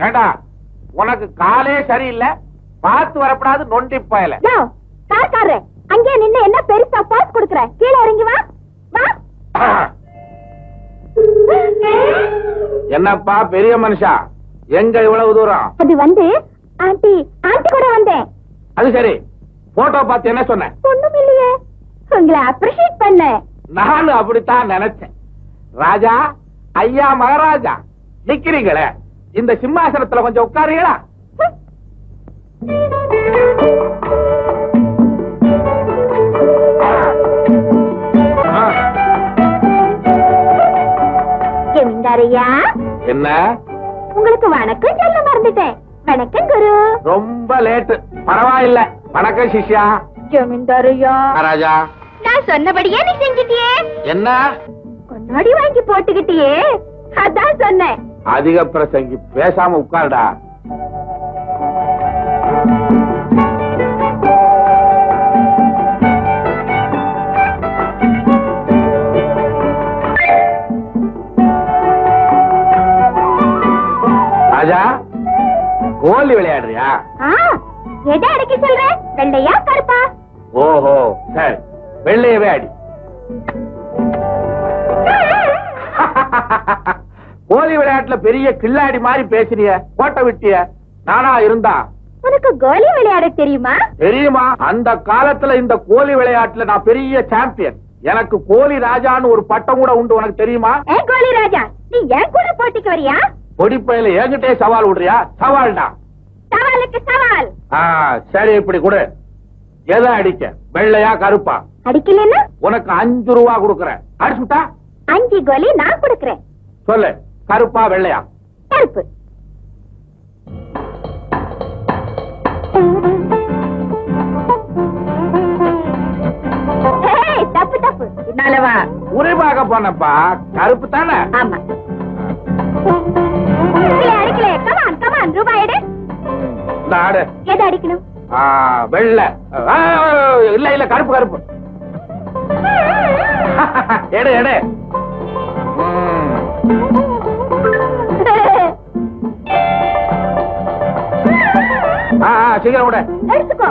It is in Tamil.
ஏண்டா உனக்கு காலே சரியில்லை, பார்த்து வரப்படாது நொண்டி பயல. கார் அங்கே நின்னு என்ன பெருசா பாஸ் கொடுக்குற? கீழே இறங்கி வா. என்னப்பா பெரிய மனுஷா, எங்க இவ்வளவு தூரம்? அது வந்து ஆண்டி கூட வந்தேன். அது சரி, போட்டோ பார்த்து என்ன சொன்ன? ஒண்ணும் இல்லையே, உங்களை அப்ரிஷியேட் பண்ண. நானும் அப்படித்தான் நினைச்சேன். ராஜா, ஐயா மகாராஜா நிக்கிறீங்களே, இந்த சிம்மாசனத்துல கொஞ்சம் உட்காருங்களா? ஜமீன்தாரையா, என்ன உங்களுக்கு வணக்கம் சொல்ல மறந்துட்டேன். வணக்கம் குரு. ரொம்ப லேட்டு, பரவாயில்ல. வணக்கம் சிஷ்யா. ஜமீன்தாரையா, ராஜா, நான் சொன்னபடியே நீ செஞ்சிட்டியே. என்ன? கண்ணாடி வாங்கி போட்டுக்கிட்டியே, அதான் சொன்னேன். அதிக பிரசங்கி, பேசாம உட்காருடா. ராஜா, கோலி விளையாடுறியா? எதை அடிக்க சொல்ற? வெள்ளையா கருப்பா? ஓஹோ, சரி, வெள்ளையவே அடி. கோலி விளையாட்டுல பெரிய கில்லாடி மாதிரி பேசுறிய, கோட்டை விட்டிய. நானா இருந்தா உனக்கு கோலி விளையாட தெரியுமா? தெரியுமா? அந்த காலத்துல இந்த கோலி விளையாட்டுல நான் பெரிய சாம்பியன். எனக்கு கோலி ராஜான்னு ஒரு பட்டம் கூட உண்டு. உனக்கு தெரியுமா? கோலி ராஜா, நீ என் கூட போட்டிக்கு வரியா? பொடிப்பையில என்கிட்டே சவால் விடுறியா? சவால்டா. சவாலுக்கு சவால். சரி, இப்படி கொடு. எதை அடிக்க? வெள்ளையா கருப்பா? அடிக்கலன்னா உனக்கு 5 ரூபா கொடுக்கறேன். அடிச்சுட்டா 5 கோலி நான் கொடுக்கறேன். சொல்லு, கருப்பா வெள்ளையா? கருப்பு. தப்பு தப்பு. என்னாலவா? உரைபாக போனப்பா. கருப்பு தானே? ஆமா. அடிக்கல. கமான் கமான், ரூபாய் எடு. ஆடு. எதை அடிக்கணும்? வெள்ளை. இல்ல இல்ல, கருப்பு கருப்பு. எடு எடு. சீக்கிரம் விட. எடுத்துக்கோ.